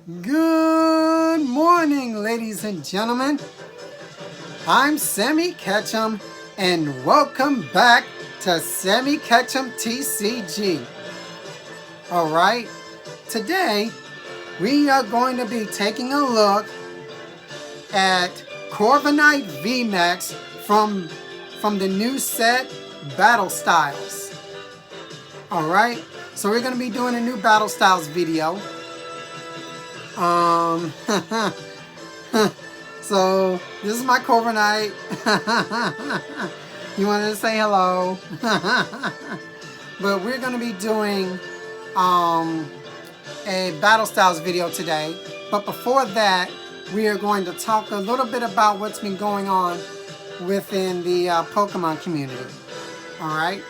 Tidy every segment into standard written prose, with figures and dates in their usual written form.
Good morning, ladies and gentlemen. I'm Sammy Ketchum, and welcome back to Sammy Ketchum TCG. Alright, today we are going to be taking a look at Corviknight Vmax from the new set Battle Styles. Alright, so we're going to be doing a new Battle Styles video. So this is my Corviknight. You wanted to say hello. But we're going to be doing a Battle Styles video today. But before that, we are going to talk a little bit about what's been going on within the Pokemon community. Alright?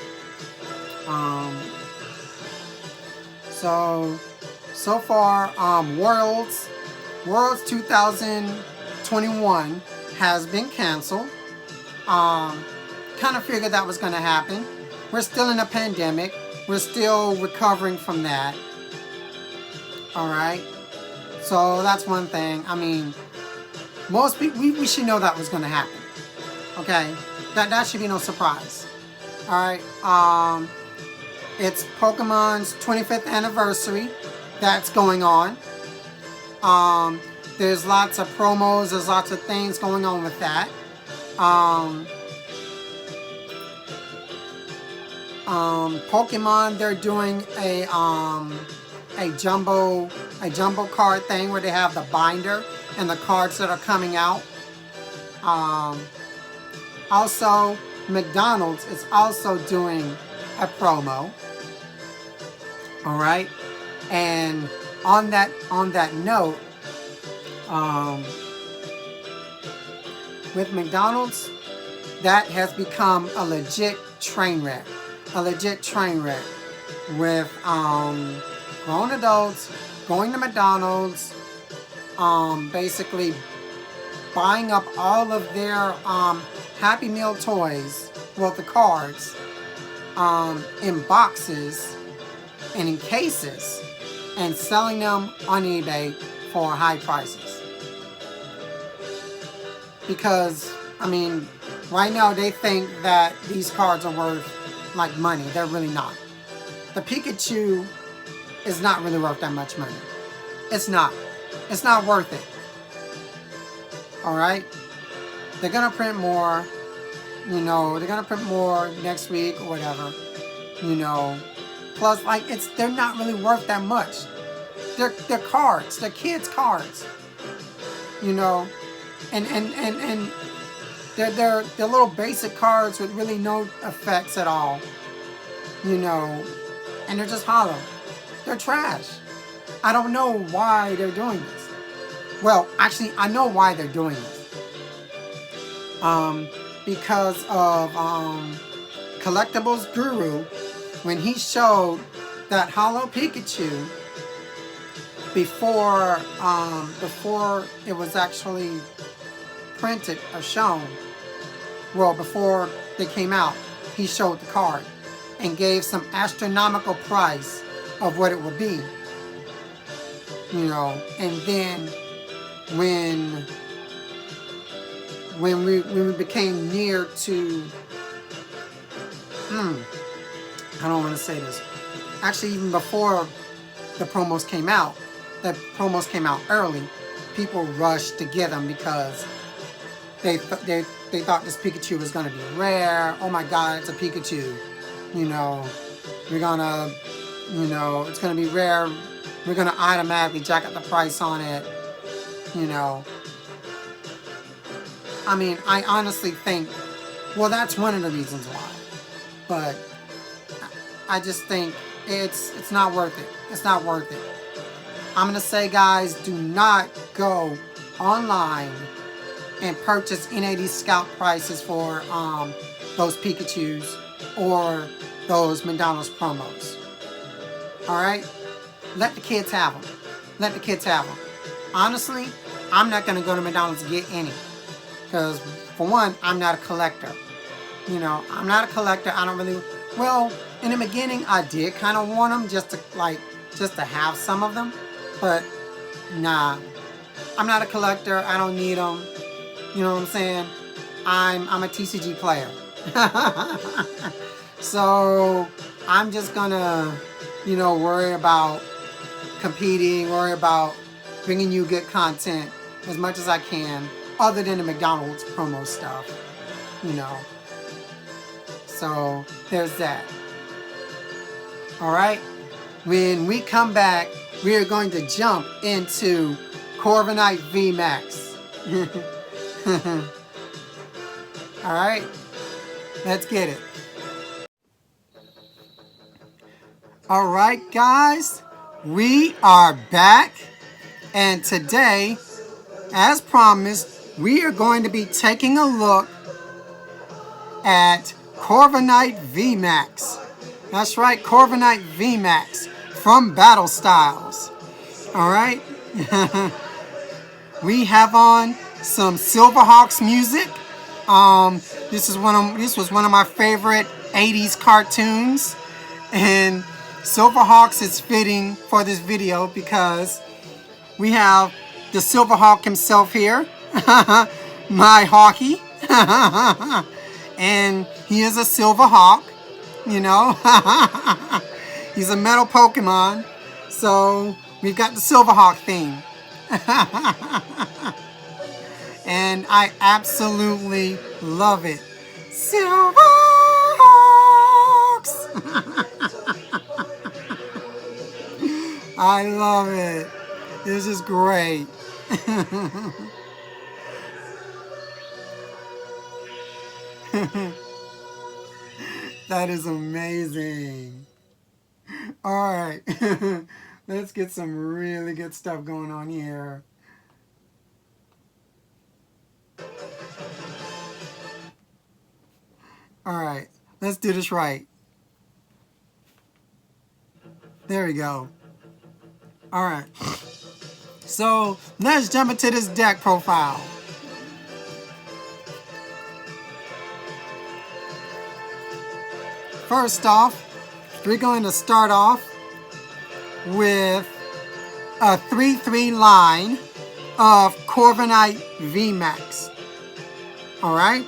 So far, Worlds 2021 has been canceled. Kind of figured that was going to happen. We're still in a pandemic. We're still recovering from that. Alright? So that's one thing. I mean, most people, we should know that was going to happen. Okay? That should be no surprise. Alright? It's Pokemon's 25th anniversary that's going on. There's lots of promos, there's lots of things going on with that. Pokemon, they're doing a jumbo card thing where they have the binder and the cards that are coming out. Also, McDonald's is also doing a promo. Alright, and on that note, with McDonald's, that has become a legit train wreck. With grown adults going to McDonald's, basically buying up all of their Happy Meal toys, well, the cards, in boxes and in cases, and selling them on eBay for high prices. Because, I mean, right now they think that these cards are worth like money. They're really not. The Pikachu is not really worth that much money. It's not. It's not worth it. Alright? They're gonna print more. You know, they're gonna print more next week or whatever. You know. Plus, like, they're not really worth that much. They're cards. They're kids' cards. You know, and they're little basic cards with really no effects at all. You know, and they're just hollow. They're trash. I don't know why they're doing this. Well, actually, I know why they're doing this. Because of Collectibles Guru, when he showed that hollow Pikachu before it was actually printed or shown, well, before they came out, he showed the card and gave some astronomical price of what it would be. You know, and then when we became near to I don't want to say this. Actually, even before the promos came out early, people rushed to get them because they thought this Pikachu was going to be rare. Oh my God, it's a Pikachu. You know, it's going to be rare. We're going to automatically jack up the price on it. You know. I mean, I honestly think, well, that's one of the reasons why. But I just think it's not worth it. It's not worth it. I'm going to say, guys, do not go online and purchase any of these scalp prices for those Pikachus or those McDonald's promos. Alright? Let the kids have them. Let the kids have them. Honestly, I'm not going to go to McDonald's to get any. Because, for one, I'm not a collector. You know, I'm not a collector. I don't really... Well, in the beginning, I did kind of want them just to have some of them. But Nah, I'm not a collector. I don't need them. You know what I'm saying? I'm a TCG player. So I'm just gonna, worry about competing, worry about bringing you good content as much as I can, other than the McDonald's promo stuff, So there's that. Alright? When we come back, we are going to jump into Corviknight Vmax. Alright? Let's get it. Alright guys, we are back, and today, as promised, we are going to be taking a look at Corviknight Vmax. That's right, Corviknight Vmax from Battle Styles. Alright? We have on some Silverhawks music. This was one of my favorite 80s cartoons, and Silverhawks is fitting for this video because we have the Silverhawk himself here, my Hawky, and he is a Silverhawk, he's a metal Pokemon, so we've got the Silverhawk theme. And I absolutely love it. Silverhawks! I love it. This is great. That is amazing. Alright. Let's get some really good stuff going on here. Alright. Let's do this right. There we go. Alright. So, let's jump into this deck profile. First off, we're going to start off with a 3-3 line of Corviknight Vmax. Alright?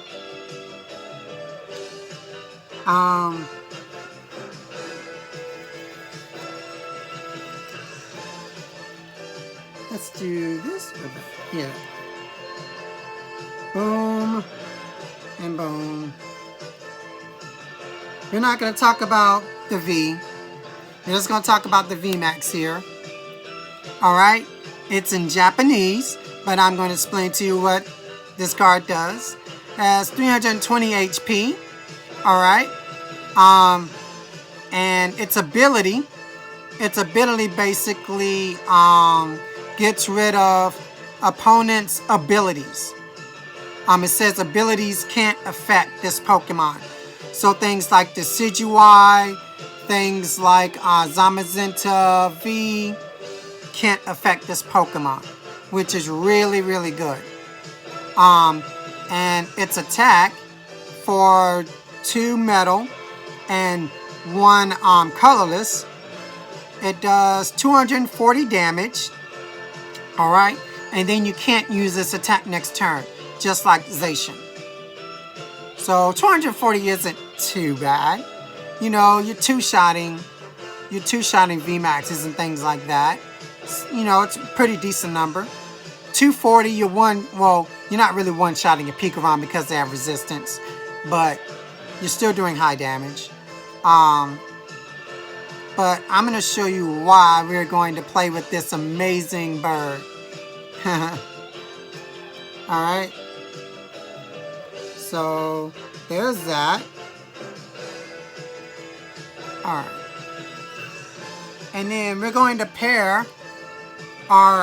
Let's do this here. Boom and boom. We're not going to talk about the V. We're just going to talk about the Vmax here. Alright? It's in Japanese, but I'm going to explain to you what this card does. It has 320 HP. Alright? And its ability basically gets rid of opponent's abilities. It says abilities can't affect this Pokemon. So things like Decidueye, things like Zamazenta V can't affect this Pokemon, which is really, really good. And its attack for 2 metal and 1 colorless, it does 240 damage. Alright, and then you can't use this attack next turn, just like Zacian. So 240 isn't too bad. You're two-shotting Vmaxes and things like that. It's a pretty decent number. 240, you're not really one-shotting a Pikarom because they have resistance, but you're still doing high damage. But I'm going to show you why we're going to play with this amazing bird. Alright. So, there's that. Alright. And then we're going to pair our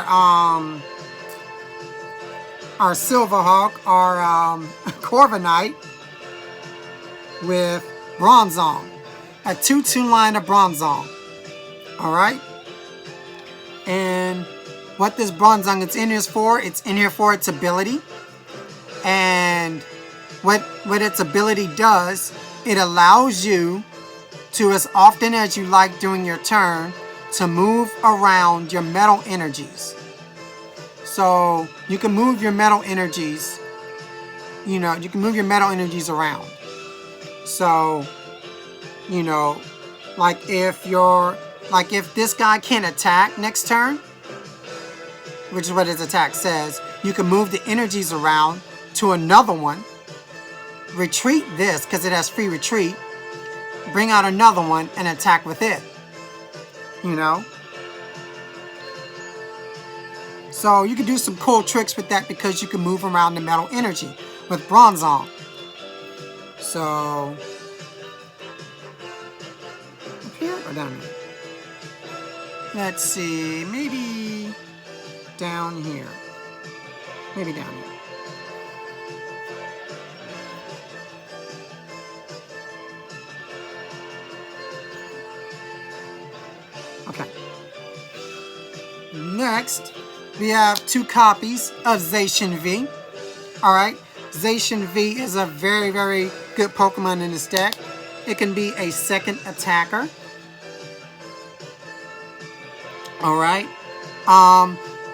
Silverhawk, our Corviknight, with Bronzong. A 2-2 line of Bronzong. Alright? And what this Bronzong is in here for, it's in here for its ability. And what its ability does, it allows you to, as often as you like during your turn, to move around your metal energies. So you can move your metal energies. You know, you can move your metal energies around. So, you know, like if this guy can't attack next turn, which is what his attack says, you can move the energies around to another one. Retreat this because it has free retreat. Bring out another one and attack with it. You know? So you can do some cool tricks with that because you can move around the metal energy with Bronzong. So, up here or down here? Let's see, maybe down here. Maybe down here. Okay. Next, we have 2 copies of Zacian V. Alright, Zacian V is a very, very good Pokemon in this deck. It can be a second attacker. Alright.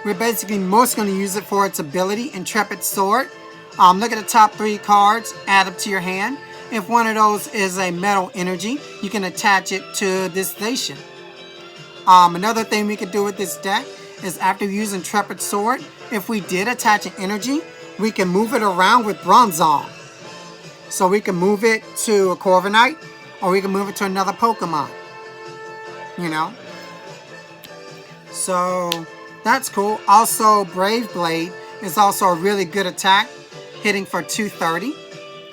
We're basically most going to use it for its ability, Intrepid Sword. Look at the top 3 cards, add them to your hand. If one of those is a metal energy, you can attach it to this Zacian. Another thing we could do with this deck is after using Intrepid Sword, if we did attach an energy, we can move it around with Bronzong. So we can move it to a Corviknight, or we can move it to another Pokemon. You know? So that's cool. Also, Brave Blade is also a really good attack, hitting for 230.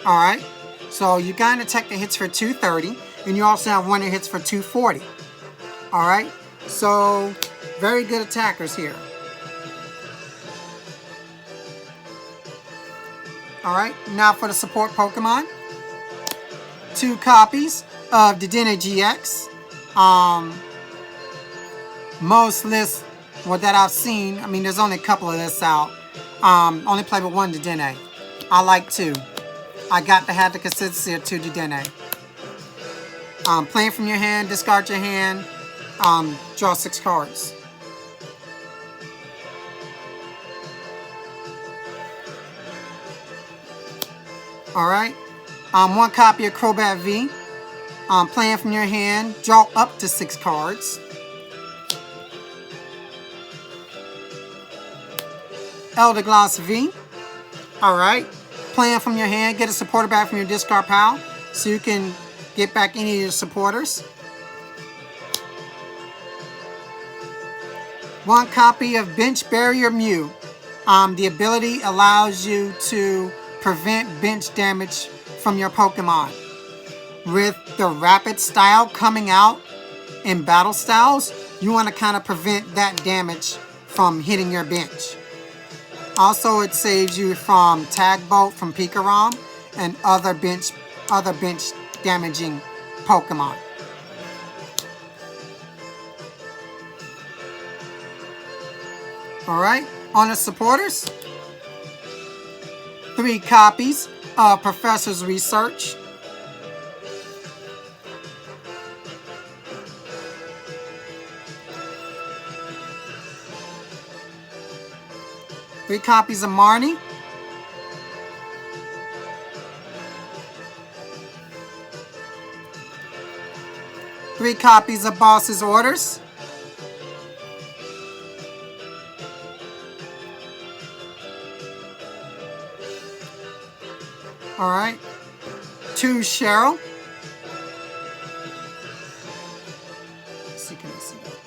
Alright? So you got an attack that hits for 230, and you also have one that hits for 240. Alright? So, very good attackers here. Alright, now for the support Pokemon. 2 copies of Dedenne GX. Most lists that I've seen, I mean there's only a couple of lists out. Only play with 1 Dedenne. I like 2. I got to have the consistency of 2 Dedenne. Playing from your hand, discard your hand. Draw 6 cards. Alright. 1 copy of Crobat V. Playing from your hand, draw up to 6 cards. Eldergloss V. Alright. Playing from your hand, get a supporter back from your discard pile so you can get back any of your supporters. 1 copy of Bench Barrier Mew. The ability allows you to prevent bench damage from your Pokemon. With the rapid style coming out in battle styles, you want to kind of prevent that damage from hitting your bench. Also, it saves you from Tag Bolt from Pikarom and other bench damaging Pokemon. Alright, on the supporters, 3 copies of Professor's Research. Three copies of Marnie. Three copies of Boss's Orders. Alright. 2 Cheryl. Let's see, can I see that?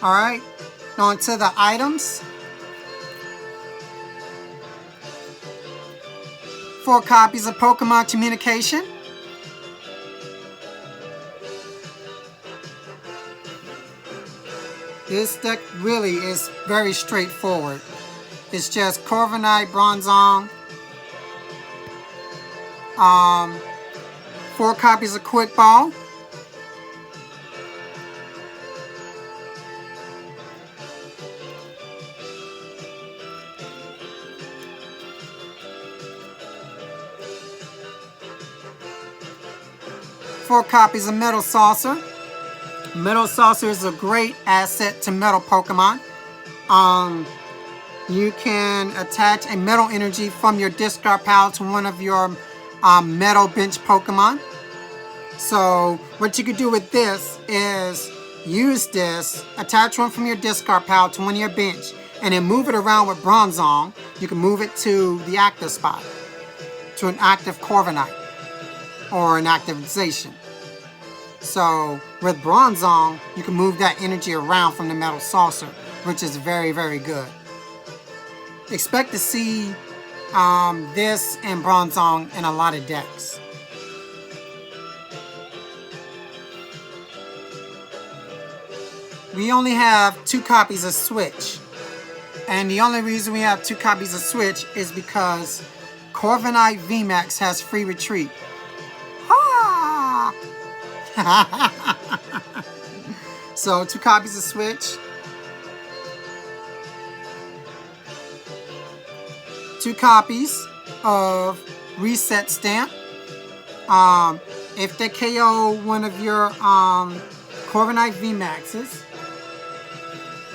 Alright. On to the items. 4 copies of Pokemon Communication. This deck really is very straightforward. It's just Corviknight, Bronzong, 4 copies of Quick Ball, four copies of Metal Saucer, Metal Saucer is a great asset to metal Pokemon. You can attach a metal energy from your discard pile to one of your metal bench Pokemon. So what you could do with this is use this, attach one from your discard pile to one of your bench, and then move it around with Bronzong. You can move it to the active spot, to an active Corviknight, or an activization. So with Bronzong, you can move that energy around from the Metal Saucer, which is very, very good. Expect to see this and Bronzong in a lot of decks. We only have 2 copies of Switch. And the only reason we have 2 copies of Switch is because Corviknight Vmax has free retreat. Ha! So 2 copies of Switch. 2 copies of Reset Stamp. If they KO one of your Corviknight Vmaxes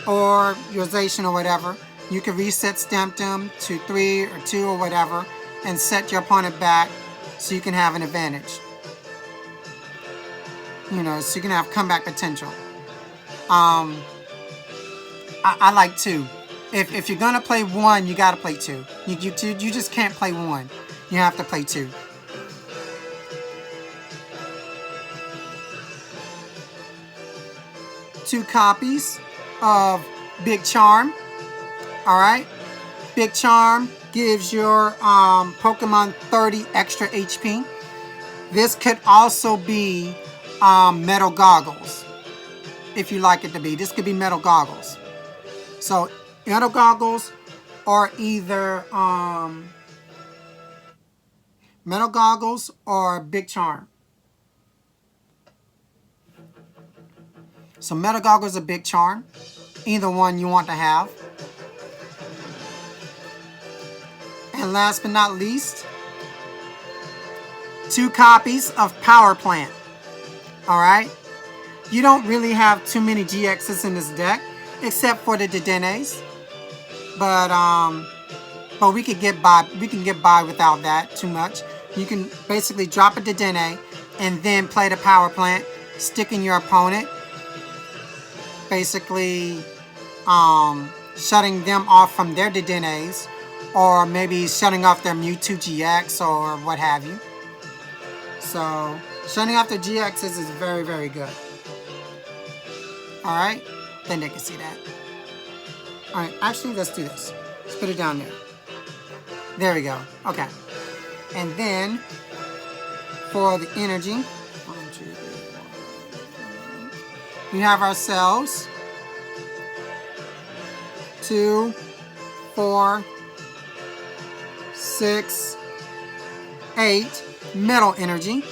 or your Zacian or whatever, you can reset stamp them to 3 or 2 or whatever and set your opponent back so you can have an advantage. You know, so you can have comeback potential. I like 2. If you're gonna play 1, you gotta play 2. You just can't play 1. You have to play 2. Two copies of Big Charm. Alright? Big Charm gives your Pokemon 30 extra HP. This could also be Metal Goggles, if you like it to be. This could be Metal Goggles. So, Metal Goggles or either Metal Goggles or Big Charm. So Metal Goggles or Big Charm. Either one you want to have. And last but not least, 2 copies of Power Plant. Alright? You don't really have too many GXs in this deck, except for the Dedennes. But we could get by. We can get by without that too much. You can basically drop a Dedenne and then play the Power Plant, sticking your opponent, basically shutting them off from their Dedennes, or maybe shutting off their Mewtwo GX or what have you. So shutting off their GXs is very, very good. Alright, then they can see that. Alright, actually let's do this. Let's put it down there. There we go. Okay. And then for the energy, 1, 2, 3, 4, we have ourselves 2, 4, 6, 8 metal energy.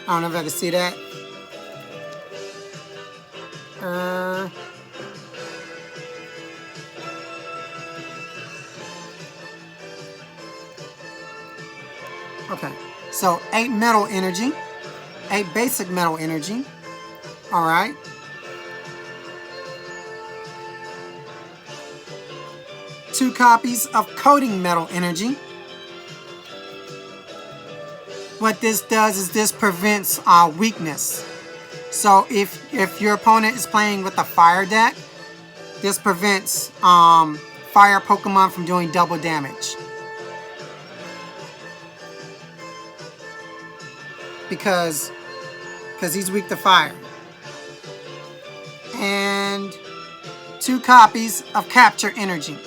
I don't know if I can see that. Okay, so 8 metal energy, 8 basic metal energy. All right. Two copies of coating metal energy. What this does is this prevents weakness. So if your opponent is playing with a fire deck, this prevents fire Pokemon from doing double damage. Because he's weak to fire. And 2 copies of Capture Energy.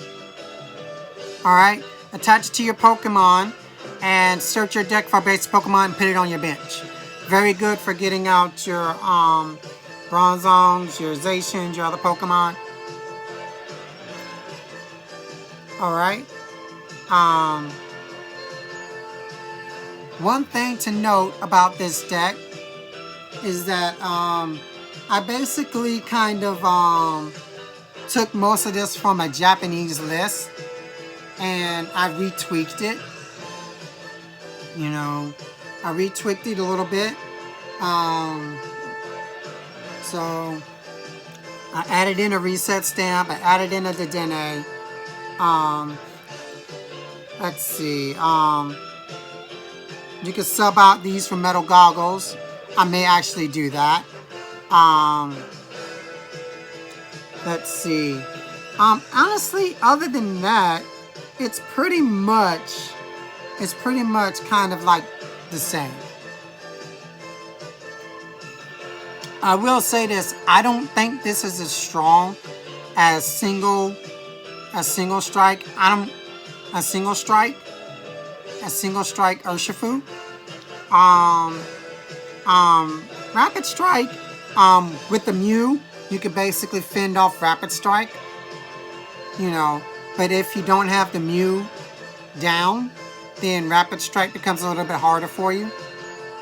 Alright, attach it to your Pokemon and search your deck for a basic Pokemon and put it on your bench. Very good for getting out your Bronzongs, your Zacians, your other Pokemon. Alright. One thing to note about this deck is that I basically kind of took most of this from a Japanese list and I retweaked it. You know, I retweaked it a little bit. So I added in a reset stamp. I added in a Dedenne. Let's see. You can sub out these for metal goggles. I may actually do that. Let's see. Honestly, other than that, it's pretty much kind of like the same. I will say this, I don't think this is as strong as single strike. A single strike Urshifu. Rapid strike, with the Mew, you could basically fend off rapid strike, you know, but if you don't have the Mew down, then rapid strike becomes a little bit harder for you.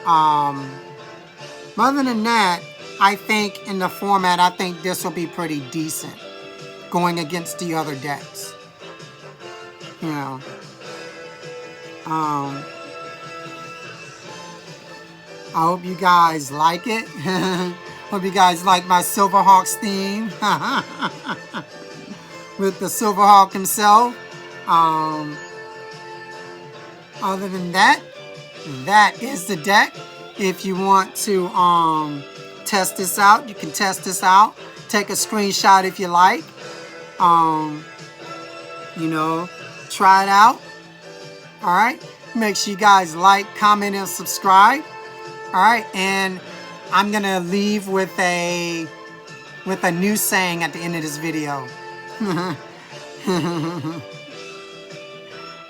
Other than that, I think in the format, I think this will be pretty decent going against the other decks. You know. I hope you guys like it. Hope you guys like my Silverhawks theme. With the Silverhawk himself. Other than that, that is the deck. If you want to test this out, you can test this out. Take a screenshot if you like. You know, try it out. Alright, make sure you guys like, comment, and subscribe. Alright, and I'm gonna leave with a new saying at the end of this video.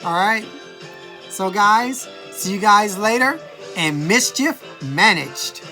Alright, so guys, see you guys later, and mischief managed.